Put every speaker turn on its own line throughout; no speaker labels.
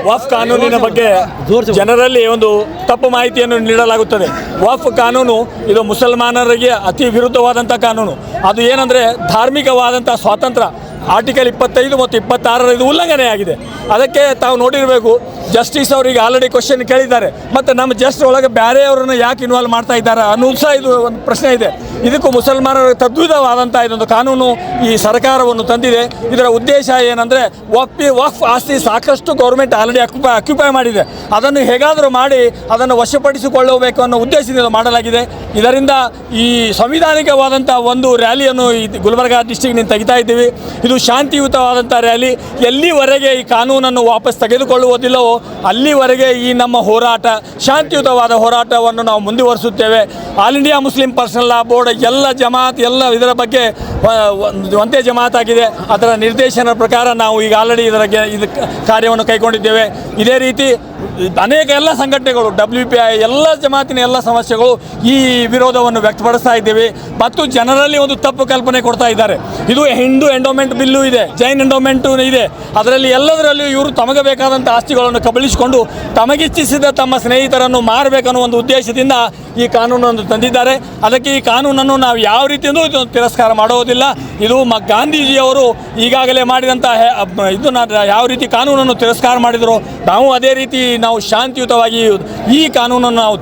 ವಫ್ ಕಾನೂನಿನ ಬಗ್ಗೆ ಜನರಲ್ಲಿ ಒಂದು ತಪ್ಪು ಮಾಹಿತಿಯನ್ನು ನೀಡಲಾಗುತ್ತದೆ. ವಫ್ ಕಾನೂನು ಇದು ಮುಸಲ್ಮಾನರಿಗೆ ಅತಿ ವಿರುದ್ಧವಾದಂಥ ಕಾನೂನು. ಅದು ಏನಂದರೆ ಧಾರ್ಮಿಕವಾದಂಥ ಸ್ವಾತಂತ್ರ್ಯ ಆರ್ಟಿಕಲ್ 25 ಮತ್ತು 26 ಇದು ಉಲ್ಲಂಘನೆ ಆಗಿದೆ. ಅದಕ್ಕೆ ತಾವು ನೋಡಿರಬೇಕು, ಜಸ್ಟಿಸ್ ಅವರಿಗೆ ಆಲ್ರೆಡಿ ಕ್ವಶನ್ ಕೇಳಿದ್ದಾರೆ, ಮತ್ತು ನಮ್ಮ ಜಸ್ಟ್ ಒಳಗೆ ಬೇರೆಯವರನ್ನು ಯಾಕೆ ಇನ್ವಾಲ್ವ್ ಮಾಡ್ತಾ ಇದ್ದಾರೆ ಅನ್ನೋದು ಸಹ ಇದು ಒಂದು ಪ್ರಶ್ನೆ ಇದೆ. ಇದಕ್ಕೂ ಮುಸಲ್ಮಾನರ ತದ್ವಿಧವಾದಂಥ ಇದೊಂದು ಕಾನೂನು ಈ ಸರ್ಕಾರವನ್ನು ತಂದಿದೆ. ಇದರ ಉದ್ದೇಶ ಏನಂದರೆ ವಕ್ಫ್ ಆಸ್ತಿ ಸಾಕಷ್ಟು ಗೌರ್ಮೆಂಟ್ ಆಲ್ರೆಡಿ ಅಕ್ಯುಪೈ ಮಾಡಿದೆ, ಅದನ್ನು ಹೇಗಾದರೂ ಮಾಡಿ ಅದನ್ನು ವಶಪಡಿಸಿಕೊಳ್ಳಬೇಕು ಅನ್ನೋ ಉದ್ದೇಶದಿಂದ ಮಾಡಲಾಗಿದೆ. ಇದರಿಂದ ಈ ಸಂವಿಧಾನಿಕವಾದಂಥ ಒಂದು ರ್ಯಾಲಿಯನ್ನು ಈ ಗುಲ್ಬರ್ಗಾ ಡಿಸ್ಟಿಕ್ನಿಂದ ತೆಗಿತಾ ಇದ್ದೀವಿ. ಇದು ಶಾಂತಿಯುತವಾದಂಥ ರ್ಯಾಲಿ. ಎಲ್ಲಿವರೆಗೆ ಈ ಕಾನೂನನ್ನು ವಾಪಸ್ ತೆಗೆದುಕೊಳ್ಳುವುದಿಲ್ಲವೋ ಅಲ್ಲಿವರೆಗೆ ಈ ನಮ್ಮ ಹೋರಾಟ ಶಾಂತಿಯುತವಾದ ಹೋರಾಟವನ್ನು ನಾವು ಮುಂದುವರಿಸುತ್ತೇವೆ. All India Muslim personal law board ಎಲ್ಲ ಜಮಾತ್ ಎಲ್ಲ ಇದರ ಬಗ್ಗೆ ಒಂದೇ ಜಮಾತ್ ಆಗಿದೆ. ಅದರ ನಿರ್ದೇಶನ ಪ್ರಕಾರ ನಾವು ಈಗ ಆಲ್ರೆಡಿ ಇದು ಕಾರ್ಯವನ್ನು ಕೈಗೊಂಡಿದ್ದೇವೆ. ಇದೇ ರೀತಿ ಅನೇಕ ಎಲ್ಲ ಸಂಘಟನೆಗಳು WPI ಎಲ್ಲ ಜಮಾತಿನ ಎಲ್ಲ ಸಮಸ್ಯೆಗಳು ಈ ವಿರೋಧವನ್ನು ವ್ಯಕ್ತಪಡಿಸ್ತಾ ಇದ್ದೇವೆ. ಮತ್ತು ಜನರಲ್ಲಿ ಒಂದು ತಪ್ಪು ಕಲ್ಪನೆ ಕೊಡ್ತಾ ಇದ್ದಾರೆ. ಇದು ಹಿಂದೂ ಎಂಡೋಮೆಂಟ್ ಬಿಲ್ಲು ಇದೆ, ಜೈನ್ ಎಂಡೋಮೆಂಟು ಇದೆ. ಅದರಲ್ಲಿ ಎಲ್ಲದರಲ್ಲಿಯೂ ಇವರು ತಮಗೆ ಬೇಕಾದಂಥ ಆಸ್ತಿಗಳನ್ನು ಕಬಳಿಸಿಕೊಂಡು ತಮಗಿಚ್ಛಿಸಿದ ತಮ್ಮ ಸ್ನೇಹಿತರನ್ನು ಮಾರಬೇಕನ್ನೋ ಒಂದು ಉದ್ದೇಶದಿಂದ ಈ ಕಾನೂನನ್ನು ತಂದಿದ್ದಾರೆ. ಅದಕ್ಕೆ ಈ ಕಾನೂನನ್ನು ನಾವು ಯಾವ ರೀತಿಯೂ ಇದನ್ನು ತಿರಸ್ಕಾರ ಮಾಡುವುದಿಲ್ಲ. ಇದು ಗಾಂಧೀಜಿಯವರು ಈಗಾಗಲೇ ಮಾಡಿದಂಥ ಇದನ್ನು ಯಾವ ರೀತಿ ಕಾನೂನನ್ನು ತಿರಸ್ಕಾರ ಮಾಡಿದರೋ ನಾವು ಅದೇ ರೀತಿ ನಾವು ಶಾಂತಿಯುತವಾಗಿ ಈ ಕಾನೂನನ್ನು ನಾವು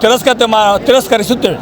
ತಿರಸ್ಕರಿಸುತ್ತೇವೆ.